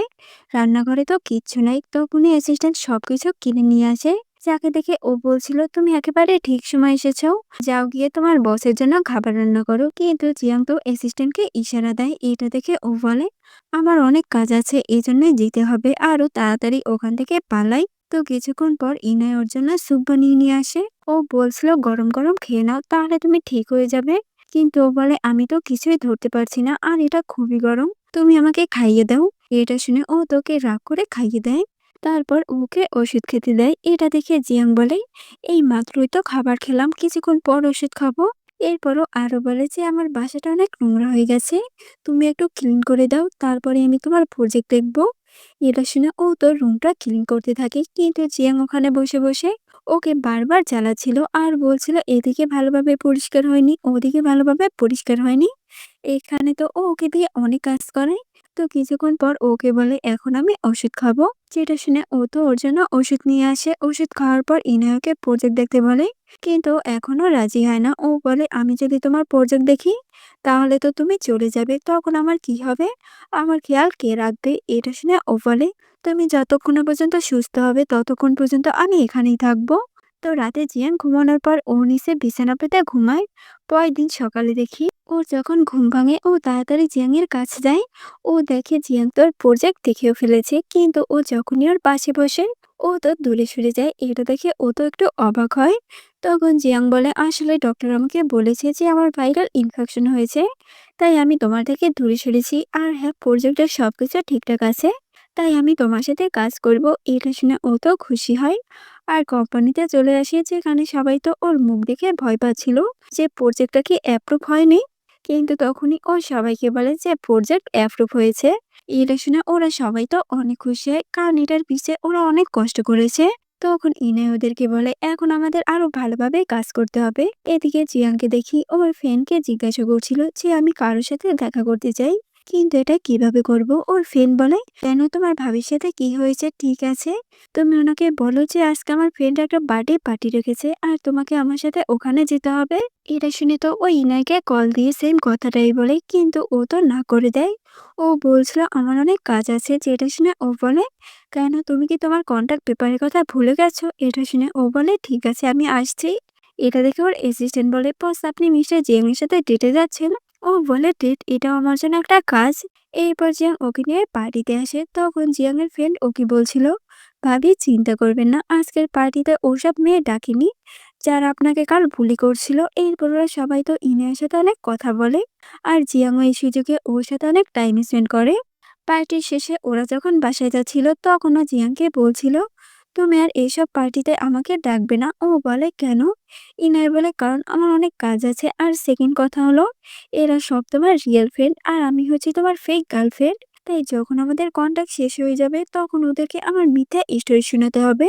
রান্নাঘরে তো কিচ্ছু নাই। তখনই অ্যাসিস্ট্যান্ট সবকিছু কিনে নিয়ে আসে, যাকে দেখে ও বলছিল তুমি একেবারে ঠিক সময় এসেছো, যাও গিয়ে তোমার বসের জন্য খাবার রান্না করো। কিন্তু জিয়াং তো অ্যাসিস্ট্যান্টকে ইশারা দেয়। এটা দেখে ও বলে আমার অনেক কাজ আছে, এই জন্যই যেতে হবে, আরো তাড়াতাড়ি ওখান থেকে পালাই। তো কিছুক্ষণ পর ইনায় ওর জন্য স্যুপ বানিয়ে নিয়ে আসে। ও বলছিল গরম গরম খেয়ে নাও, তাহলে তুমি ঠিক হয়ে যাবে। কিন্তু ও বলে আমি তো কিছুই ধরতে পারছি না আর এটা খুবই গরম, তুমি আমাকে খাইয়ে দাও। এটা শুনে ও তোকে রাগ করে খাইয়ে দেয়, তারপর ওকে ওষুধ খেতে দেয়। এটা দেখে জিয়াং বলে এই মাত্রই তো খাবার খেলাম, কিছুক্ষণ পর ওষুধ খাবো। এরপরও আরো বলে যে আমার বাসাটা অনেক নোংরা হয়ে গেছে, তুমি একটু ক্লিন করে দাও, তারপরে আমি তোমার প্রজেক্ট দেখবো। এটা শুনে ও তোর রুমটা ক্লিন করতে থাকে, কিন্তু জিয়াং ওখানে বসে বসে ওকে বারবার জ্বালাচ্ছিল আর বলছিল এদিকে ভালোভাবে পরিষ্কার হয়নি, ওদিকে ভালোভাবে পরিষ্কার হয়নি। এখানে তো ও ওকে দিয়ে অনেক কাজ করে। তো কিছুক্ষণ পর ওকে বলে এখন আমি ওষুধ খাবো, যেটা শুনে ও তো ওর জন্য ওষুধ নিয়ে আসে। ওষুধ খাওয়ার পর ইনায়কে প্রজেক্ট দেখতে বলে, কিন্তু এখনো রাজি হয় না। ও বলে আমি যদি তোমার প্রজেক্ট দেখি তাহলে তো তুমি চলে যাবে, তখন আমার কি হবে, আমার খেয়াল কে রাখবে। এটা শুনে ও বলে তুমি যতক্ষণ না পর্যন্ত সুস্থ হবে ততক্ষণ পর্যন্ত আমি এখানেই থাকবো। তো রাতে জিয়ান ঘুমানোর পর ও নিচে বিছানা পেতে ঘুমায়। পরের দিন সকালে দেখি ওর যখন ঘুম ভাঙে ও তাড়াতাড়ি জিয়াং এর কাছে যায়। ও দেখে জিয়াং তোর প্রজেক্ট দেখেও ফেলেছে, কিন্তু ও যখনই ওর পাশে বসে ও তো দূরে সরে যায়। এটা দেখে ও তো একটু অবাক হয়। তখন জিয়াং বলে আসলে ডক্টর আমাকে বলেছে যে আমার ভাইরাল ইনফেকশন হয়েছে, তাই আমি তোমার থেকে দূরে সরেছি। আর হ্যাঁ, প্রজেক্টের সবকিছু ঠিকঠাক আছে, তাই আমি তোমার সাথে কাজ করব। এটা শুনে ও তো খুশি হয় আর কোম্পানিতে চলে আসে, যেখানে সবাই তো ওর মুখ দেখে ভয় পাচ্ছিল যে প্রজেক্টটা কি অ্যাপ্রুভ হয়নি। কিন্তু তখনই ও সবাইকে বলে যে প্রজেক্ট অ্যাপ্রুভ হয়েছে। এটা শুনে ওরা সবাই তো অনেক খুশি হয়, কারণ এটার পিছে ওরা অনেক কষ্ট করেছে। তখন ইনাই ওদেরকে বলে এখন আমাদের আরো ভালোভাবে কাজ করতে হবে। এদিকে জিয়াংকে দেখি ওর ফ্রেন্ডকে জিজ্ঞাসা করছিল যে আমি কারোর সাথে দেখা করতে চাই, কিন্তু এটা কিভাবে করব। ওর ফ্রেন্ড বলে কেন, তোমার ভাবির সাথে কি হয়েছে, ঠিক আছে তুমি ওনাকে বলো যে আজকে আমার ফ্রেন্ড একটা বার্থডে পার্টি রেখেছে আর তোমাকে আমার সাথে ওখানে যেতে হবে। এটা শুনে তো ওই ইনাইকে কল দিয়ে সেম কথাটাই বলে, কিন্তু ও তো না করে দেয়। ও বলছিল আমার অনেক কাজ আছে। যেটা শুনে ও বলে কেন, তুমি কি তোমার কন্ট্যাক্ট পেপারের কথা ভুলে গেছো। এটা শুনে ও বলে ঠিক আছে আমি আসছি। এটা দেখে ওর অ্যাসিস্ট্যান্ট বলে বস আপনি মিস্টার জিয়াং এর সাথে ডেটে যাচ্ছেন। ও বলে ডেট, এটাও আমার জন্য একটা কাজ। এরপর জিয়াং ওকে নিয়ে পার্টিতে আসে। তখন জিয়াং এর ফ্রেন্ড ওকে বলছিল ভাবি চিন্তা করবেন না, আজকের পার্টিতে ওসব মেয়ে ডাকিনি যারা আপনাকে কাল বুলি করছিল। এরপর ওরা সবাই তো ইনায়ের সাথে অনেক কথা বলে আর জিয়াংও এই সুযোগে ওর সাথে অনেক টাইম স্পেন্ড করে। পার্টির শেষে ওরা যখন বাসায় যাচ্ছিল তখনও জিয়াংকে বলছিল তুমি আর এইসব পার্টিতে আমাকে ডাকবে না। ও বলে কেন। ইনার বলে কারণ আমার অনেক কাজ আছে, আর সেকেন্ড কথা হলো এরা সব তোমার রিয়েল ফ্রেন্ড আর আমি হচ্ছি তোমার ফেক গার্লফ্রেন্ড। তাই যখন আমাদের কন্ট্যাক্ট শেষ হয়ে যাবে তখন ওদেরকে আমার মিথ্যা স্টোরি শোনাতে হবে,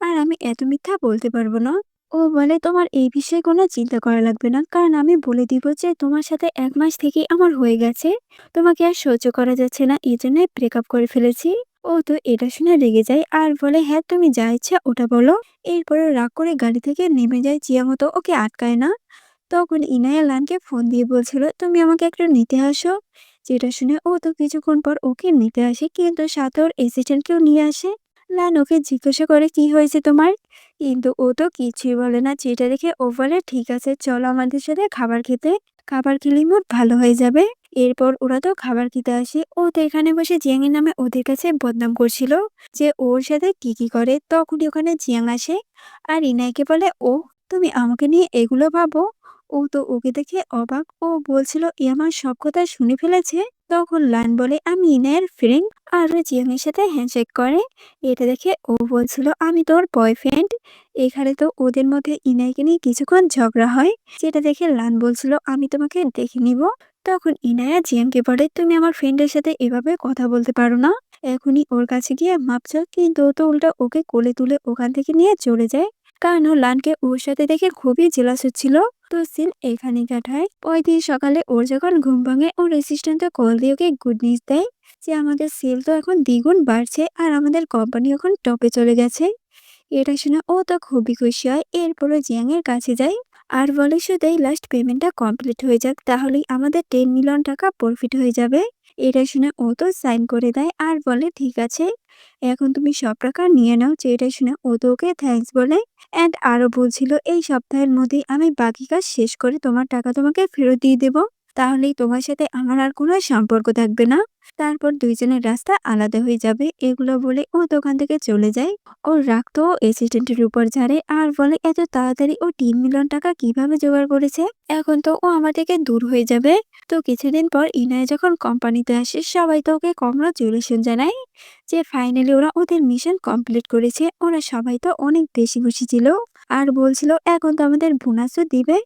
আর আমি এত মিথ্যা বলতে পারবো না। ও বলে তোমার এই বিষয়ে কোনো চিন্তা করা লাগবে না, কারণ আমি বলে দিব যে তোমার সাথে 1 মাস থেকেই আমার হয়ে গেছে, তোমাকে আর সহ্য করা যাচ্ছে না, এই জন্য ব্রেকআপ করে ফেলেছি। ও তো এটা শুনে রেগে যায় আর বলে হ্যাঁ তুমি যা ইচ্ছা ওটা বলো। এরপরে রাগ করে গাড়ি থেকে নেমে যায়। জিয়াং তো ওকে আটকায় না। তখন ইনায়া লানকে ফোন দিয়ে বলছিল তুমি আমাকে একটু নিতে আসো। যেটা শুনে ও তো কিছুক্ষণ পর ওকে নিতে আসে, কিন্তু সাথে ওর অ্যাসিস্ট্যান্টকেও নিয়ে আসে। লান ওকে জিজ্ঞাসা করে কি হয়েছে তোমার, কিন্তু ও তো কিছুই বলে না। যেটা দেখে ও বলে ঠিক আছে চলো আমাদের সাথে খাবার খেতে, খাবার খেলেই মোট ভালো হয়ে যাবে। এরপর ওরা তো খাবার খেতে আসে। ও তো এখানে বসে জিয়াং এর নামে ওদের কাছে বদনাম করছিল যে ওর সাথে কি কি করে। তখনই ওখানে জিয়াং আসে আর ইনাইকে বলে ও তুমি আমাকে নিয়ে এগুলো ভাবো। ও তো ওকে দেখে অবাক। ও বলছিল এ আমার সব কথা শুনে ফেলেছে। তখন লান বলে আমি ইনায়ের ফ্রেন্ড, আর জিয়াং এর সাথে হ্যান্ডশেক করে। এটা দেখে ও বলছিল আমি তোর বয়ফ্রেন্ড। এখানে তো ওদের মধ্যে ইনাইকে নিয়ে কিছুক্ষণ ঝগড়া হয়, যেটা দেখে লান বলছিল আমি তোমাকে দেখে নিব। তখন ইনায়া জিয়াংকে বলে তুমি আমার ফ্রেন্ডের সাথে এভাবে কথা বলতে পারো না, এখনই ওর কাছে গিয়ে মাপ চাও। কিন্তু ও তো উল্টা ওকে কোলে তুলে ওখান থেকে নিয়ে চলে যায়, কারণ ও লানকে ওর সাথে দেখে খুবই জেলাস হচ্ছিল। তো সিন এখানে কাটায়। পরের দিন সকালে ওর যখন ঘুম ভাঙে ওর অ্যাসিস্ট্যান্ট কল দিয়ে ওকে গুড নিউজ দেয় যে আমাদের সেল তো এখন দ্বিগুণ বাড়ছে আর আমাদের কোম্পানি এখন টপে চলে গেছে। এটা শুনে ও তো খুবই খুশি হয়। এরপরে জিয়াং এর কাছে যায় আর বলে শুধুই লাস্ট পেমেন্টটা কমপ্লিট হয়ে যাক, তাহলেই আমাদের 10 মিলিয়ন টাকা প্রফিট হয়ে যাবে। এটা শুনে ও তো সাইন করে দেয় আর বলে ঠিক আছে এখন তুমি সব টাকা নিয়ে নাও। যেটা শুনে ও তো ওকে থ্যাঙ্কস বলে অ্যান্ড আরো বলছিল এই সপ্তাহের মধ্যেই আমি বাকি কাজ শেষ করে তোমার টাকা তোমাকে ফেরত দিয়ে দেবো, তাহলেই তোমার সাথে আমার আর কোনো সম্পর্ক থাকবে না। তারপর দুইজনের রাস্তা আলাদা হয়ে যাবে। এগুলো বলে ও দোকান থেকে চলে যায়। ওর রাগ তো অ্যাসিস্ট্যান্টের উপর ঝাড়ে আর বলে এত তাড়াতাড়ি ও 3 মিলিয়ন টাকা কিভাবে জোগাড় করেছে, এখন তো ও আমার থেকে দূর হয়ে যাবে। তো কিছুদিন পর ইনায়া যখন কোম্পানিতে আসে সবাই তো ওকে কংগ্রাচুলেশন জানায় যে ফাইনালি ওরা ওদের মিশন কমপ্লিট করেছে। ওরা সবাই তো অনেক বেশি খুশি ছিল আর বলছিল এখন তো আমাদের বোনাসও দিবে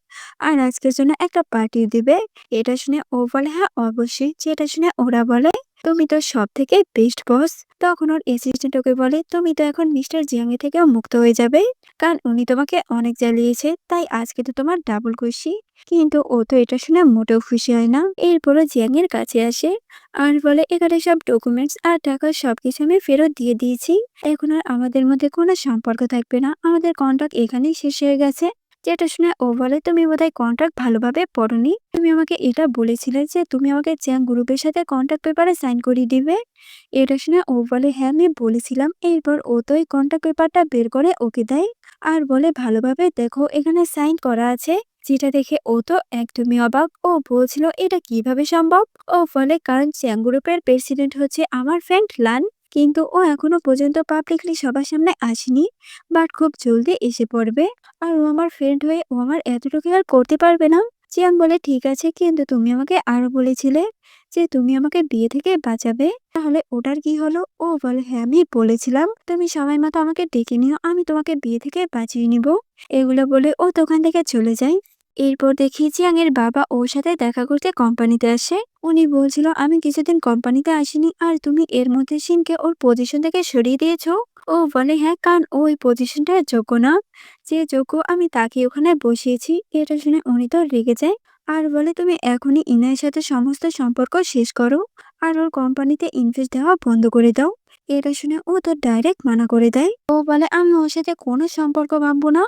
আর আজকের জন্য একটা পার্টিও দিবে। এটা শুনে ও বলে হ্যাঁ অবশ্যই। যেটা শুনে ওরা বলে তুমি তো সব থেকে বেস্ট বস। তখন ওর অ্যাসিস্ট্যান্ট ওকে বলে তুমি তো এখন মিস্টার জিয়াং এর থেকেও মুক্ত হয়ে যাবে, কারণ উনি তোমাকে অনেক জ্বালিয়েছে, তাই আজকে তো তোমার ডাবল খুশি। কিন্তু ও তো এটা শুনে মোটেও খুশি হয় না। এরপরও জিয়াং এর কাছে আসে আর বলে এখানে সব ডকুমেন্টস আর টাকা সবকিছু আমি ফেরত দিয়ে দিয়েছি। এখন আর আমাদের মধ্যে কোনো সম্পর্ক থাকবে না, আমাদের কন্ট্রাক্ট এখানেই শেষ হয়ে গেছে। যেটা শুনে ও বলে তুমি বোধহয় কন্ট্রাক্ট ভালোভাবে পড়োনি। তুমি আমাকে এটা বলেছিলে যে তুমি আমাকে জ্যাং গ্রুপের সাথে কন্ট্রাক্ট পেপারে সাইন করিয়ে দিবে। এটা শুনে ও বলে হ্যাঁ আমি বলেছিলাম। এরপর ও তো ওই কন্ট্রাক্ট পেপারটা বের করে ওকে দেয় আর বলে ভালোভাবে দেখো এখানে সাইন করা আছে। যেটা দেখে ও তো একদমই অবাক। ও বলছিল এটা কিভাবে সম্ভব। ও বলে কারণ জ্যাং গ্রুপের প্রেসিডেন্ট হচ্ছে আমার ফ্রেন্ড লান, কিন্তু ও এখনো পর্যন্ত পাবলিকলি সবার সামনে আসেনি, বাট খুব জলদি এসে পড়বে। আর ও আমার ফ্রেন্ড হয়ে ও আমার এতটুকু আর করতে পারবে না। জিয়াং বলে ঠিক আছে, কিন্তু তুমি আমাকে আরো বলেছিলে যে তুমি আমাকে বিয়ে থেকে বাঁচাবে, তাহলে ওটার কি হলো? ও বলে হ্যাঁ আমি বলেছিলাম তুমি সময় মতো আমাকে ডেকে নিও, আমি তোমাকে বিয়ে থেকে বাঁচিয়ে নিব। এগুলো বলে ও দোকান থেকে চলে যায়। এরপর দেখি জিয়াং এর বাবা ওর সাথে দেখা করতে কোম্পানিতে আসে। উনি বলছিল আমি কিছুদিন কোম্পানিতে আসিনি আর তুমি এর মধ্যে সিনকে ওর পজিশন থেকে সরিয়ে দিয়েছো। ও বলে হ্যাঁ, কারণ ও ওই পজিশনটা যোগ্য না, যে যোগ্য আমি তাকে ওখানে বসিয়েছি। এটা শুনে উনি তো রেগে যায় আর বলে তুমি এখনই ইনায়ের সাথে সমস্ত সম্পর্ক শেষ করো আর ওর কোম্পানিতে ইনভেস্ট দেওয়া বন্ধ করে দাও। এটা শুনে ও তো ডাইরেক্ট মানা করে দেয়। ও বলে আমি ওর সাথে কোনো সম্পর্ক ভাববো না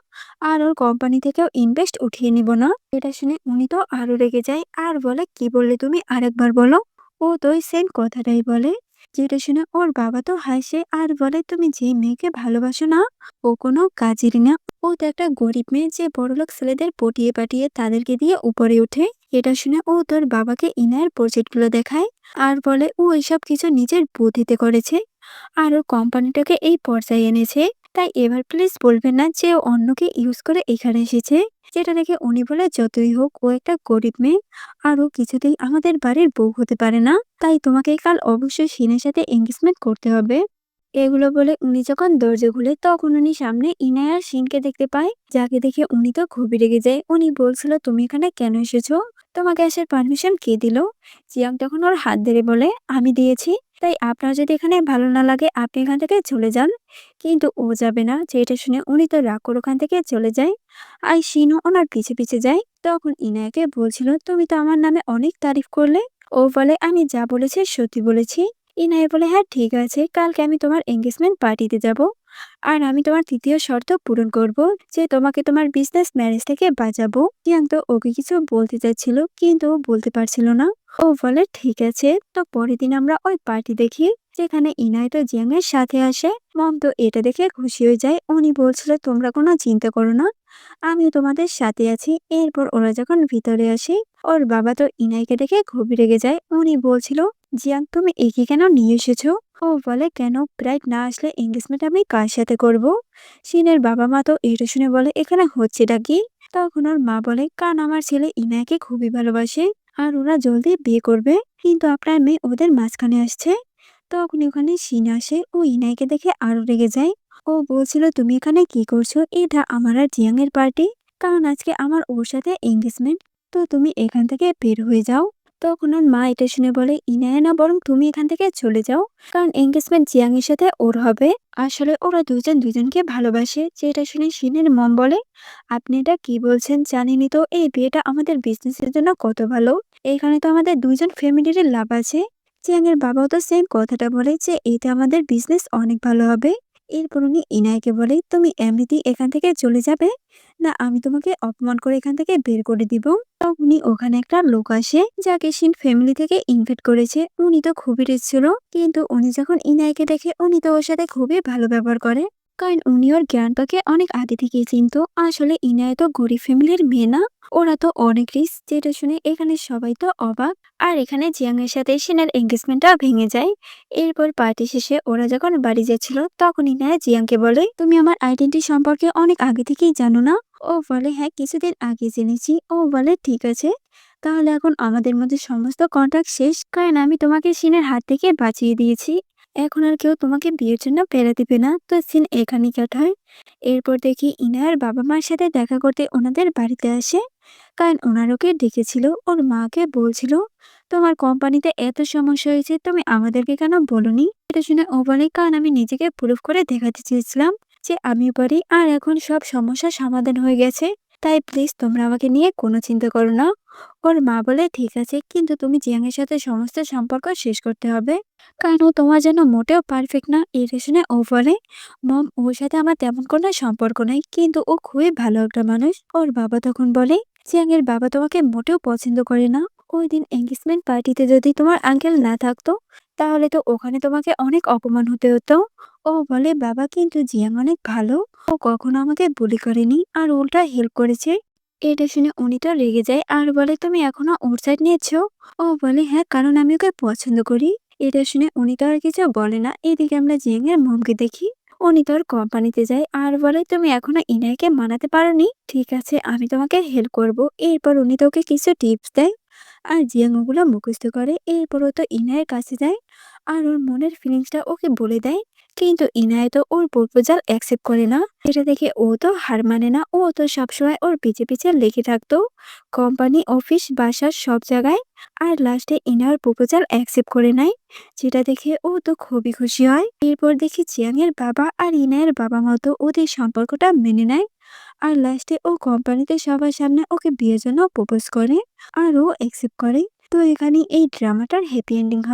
আর ওর কোম্পানি থেকেও ইনভেস্ট উঠিয়ে নিব না। এটা শুনে উনি তো আরো রেগে যায় আর বলে কি বললে তুমি, আরেকবার বলো। ও তো ওই সেম কথাটাই বলে। যেটা শুনে ওর বাবা তো হাসে আর বলে তুমি যে মেয়েকে ভালোবাসো না ও কোনো কাজেরই না। ও তো একটা গরিব মেয়ে যে বড়লোক ছেলেদের পটিয়ে পাঠিয়ে তাদেরকে দিয়ে উপরে ওঠে। এটা শুনে ও তোর বাবাকে ইনায়ের প্রজেক্ট গুলো দেখায় আর বলে ও এসব কিছু নিজের বুদ্ধিতে করেছে আর ওর কোম্পানিটাকে এই পর্যায়ে এনেছে। তাই এবার প্লিজ বলবেন না যে ও অন্যকে ইউজ করে এখানে এসেছে। যেটা দেখে উনি বলে যতই হোক ও একটা গরিব মেয়ে আর ও কিছুতেই আমাদের বাড়ির বউ হতে পারে না, তাই তোমাকে কাল অবশ্যই সিনের সাথে এঙ্গেজমেন্ট করতে হবে। এগুলো বলে উনি যখন দরজা খুলে তখন উনি সামনে ইনায়া আর শিনকে দেখতে পায়, যাকে দেখে উনি তো খুবই রেগে যায়। উনি বলছিল তুমি এখানে কেন এসেছো, তোমাকে আসার পারমিশন কে দিল? জিয়াং তখন ওর হাত ধরে বলে আমি দিয়েছি, তাই আপনার যদি এখানে ভালো না লাগে আপনি এখান থেকে চলে যান। কিন্তু ও যাবে না। যেটা শুনে উনি তো রাগ করে ওখান থেকে চলে যায় আর শিনও ওনার পিছে পিছে যায়। তখন ইনায়াকে বলছিল তুমি তো আমার নামে অনেক তারিফ করলে। ও বলে আমি যা বলেছি সত্যি বলেছি। ইনায়া বলে হ্যাঁ ঠিক আছে, কালকে আমি তোমার এঙ্গেজমেন্ট পার্টিতে যাব আর আমি তোমার তৃতীয় শর্ত পূরণ করব যে তোমাকে তোমার বিজনেস ম্যারেজ থেকে বাঁচাবো। জিয়াং তো ওকে কিছু বলতে চাচ্ছিল কিন্তু ও বলতে পারছিল না। ও বলে ঠিক আছে। তো পরের দিন আমরা ওই পার্টি দেখি যেখানে ইনায় তো জিয়াং এর সাথে আসে। মম তো এটা দেখে খুশি হয়ে যায়। উনি বলছিল তোমরা কোনো চিন্তা করো না, আমিও তোমাদের সাথে আছি। এরপর ওরা যখন ভিতরে আসে ওর বাবা তো ইনাইকে দেখে খুবই রেগে যায়। উনি বলছিল জিয়াং তুমি একে কেন নিয়ে এসেছো? ও বলে কেন, ব্রাইড না আসলে এঙ্গেজমেন্ট আমি কার সাথে করব? শিনের বাবা মা তো এটা শুনে বলে এখানে হচ্ছেটা কি? তখন ওর মা বলে কারণ আমার ছেলে ইনায়াকে খুবই ভালোবাসে আর ওরা জলদি বিয়ে করবে, কিন্তু আপনার মেয়ে ওদের মাঝখানে আসছে। তখন ওখানে শিন আসে। ও ইনাইকে দেখে আরো রেগে যায়। ও বলছিল তুমি এখানে কি করছো, এটা আমার আর জিয়াং এর পার্টি, কারণ আজকে আমার ওর সাথে এঙ্গেজমেন্ট, তো তুমি এখান থেকে বের হয়ে যাও। তখন ওর মা এটা শুনে বলে ইনায়া না, বরং তুমি এখান থেকে চলে যাও, কারণ এঙ্গেজমেন্ট জিয়াং এর সাথে ওর হবে। আসলে ওরা দুজন দুজনকে ভালোবাসে। যেটা শুনে শিনের মম বলে আপনি এটা কি বলছেন, জানেনই তো এই বিয়েটা আমাদের বিজনেসের জন্য কত ভালো, এখানে তো আমাদের দুইজন ফ্যামিলির লাভ আছে। জিয়াং এর বাবাও তো সেম কথাটা বলে যে এতে আমাদের বিজনেস অনেক ভালো হবে। এরপর উনি ইনায়কে বলে তুমি এমনিতেই এখান থেকে চলে যাবে, না আমি তোমাকে অপমান করে এখান থেকে বের করে দিব। তখনই ওখানে একটা লোক আসে যাকে শিন ফ্যামিলি থেকে ইনভাইট করেছে। উনি তো খুবই রিচ ছিল, কিন্তু উনি যখন ইনায়কে দেখে উনি তো ওর সাথে খুবই ভালো ব্যবহার করে, কারণ উনি ওর জ্ঞানটাকে অনেক আগে থেকেই চিনতো। আসলে ইনায় তো গরিব ফ্যামিলির মেয়ে না, ওরা তো অনেক রিচ। যেটা শুনে এখানে সবাই তো অবাক। আর এখানে জিয়াং এর সাথে শিনের এঙ্গেজমেন্টটা ভেঙে যায়। এরপর পার্টি শেষে ওরা যখন বাড়ি যাচ্ছিল তখন ইনায়া জিয়াংকে বলে তুমি আমার আইডেন্টি সম্পর্কে অনেক আগে থেকেই জানো না? ও বলে হ্যাঁ কিছুদিন আগে জেনেছি। ও বলে ঠিক আছে, তাহলে এখন আমাদের মধ্যে সমস্ত কন্ট্রাক্ট শেষ, কারণ আমি তোমাকে সিনের হাত থেকে বাঁচিয়ে দিয়েছি। এখন আর কেউ তোমাকে বিয়ের জন্য প্যারা দিবে না। তো সিন এখানেই কাট হয়। এরপর দেখি ইনায়ার বাবা মার সাথে দেখা করতে ওনাদের বাড়িতে আসে, কারণ ওনার ওকে ডেকেছিল। ওর মাকে বলছিল, তোমার কোম্পানিতে এত সমস্যা হয়েছে, তুমি আমাদেরকে কেন বলনি? এটা শুনে ও বলে, কারণ আমি নিজেকে প্রুফ করে দেখাতে চেয়েছিলাম যে আমি পারি, আর এখন সব সমস্যার সমাধান হয়ে গেছে। তাই প্লিজ তোমরা আমাকে নিয়ে কোনো চিন্তা করো না। ওর মা বলে, ঠিক আছে, কিন্তু তুমি জিয়াংয়ের সাথে সমস্ত সম্পর্ক শেষ করতে হবে, কারণ ও তোমার জন্য মোটেও পারফেক্ট না। এটা শুনে ও বলে, মম, ওর সাথে আমার তেমন কোনো সম্পর্ক নাই, কিন্তু ও খুবই ভালো একটা মানুষ। ওর বাবা তখন বলে, জিয়াংয়ের বাবা তোমাকে মোটেও পছন্দ করে না। ওই দিন এঙ্গেজমেন্ট পার্টিতে যদি তোমার আঙ্কেল না থাকতো, তাহলে তো ওখানে তোমাকে অনেক অপমান হতে হতো। ও বলে, বাবা, কিন্তু জিয়াং অনেক ভালো। ও কখনো আমাকে বুলি করেনি, আর উল্টা হেল্প করেছে। এটা শুনে উনি তো রেগে যায় আর বলে, তুমি এখনো ওর সাইড নিয়েছো? ও বলে, হ্যাঁ, কারণ আমি ওকে পছন্দ করি। এটা শুনে উনি তো আর কিছু বলে না। এদিকে আমরা জিয়াং এর মমকে দেখি। উনি তোর কোম্পানিতে যায় আর বলে, তুমি এখনো ইনাইকে মানাতে পারোনি, ঠিক আছে, আমি তোমাকে হেল্প করব। এরপর উনি তোকে কিছু টিপস দেয়, আর জিয়াং ওগুলো মুখস্থ করে। এরপর ও তো ইনায়ের কাছে যায় আর ওর মনের ফিলিংসটা ওকে বলে দেয়। কিন্তু ইনায় তো ওর প্রপোজাল অ্যাকসেপ্ট করে না। এটা দেখে ও তো হার মানে না। ও তো সবসময় ওর পিছে পিছে লেগে থাকতো, কোম্পানি, অফিস, বাসার সব জায়গায়। আর লাস্টে ইনার প্রপোজাল অ্যাকসেপ্ট করে নেয়, যেটা দেখে ও তো খুবই খুশি হয়। এরপর দেখি জিয়াং এর বাবা আর ইনায়ের বাবা মতো ওদের সম্পর্কটা মেনে নেয়। আর লাস্টে ও কোম্পানিতে সবার সামনে ওকে বিয়ের জন্য প্রপোজ করে, আর ও অ্যাকসেপ্ট করে। তো এখানে এই ড্রামাটার হ্যাপি এন্ডিং হয়।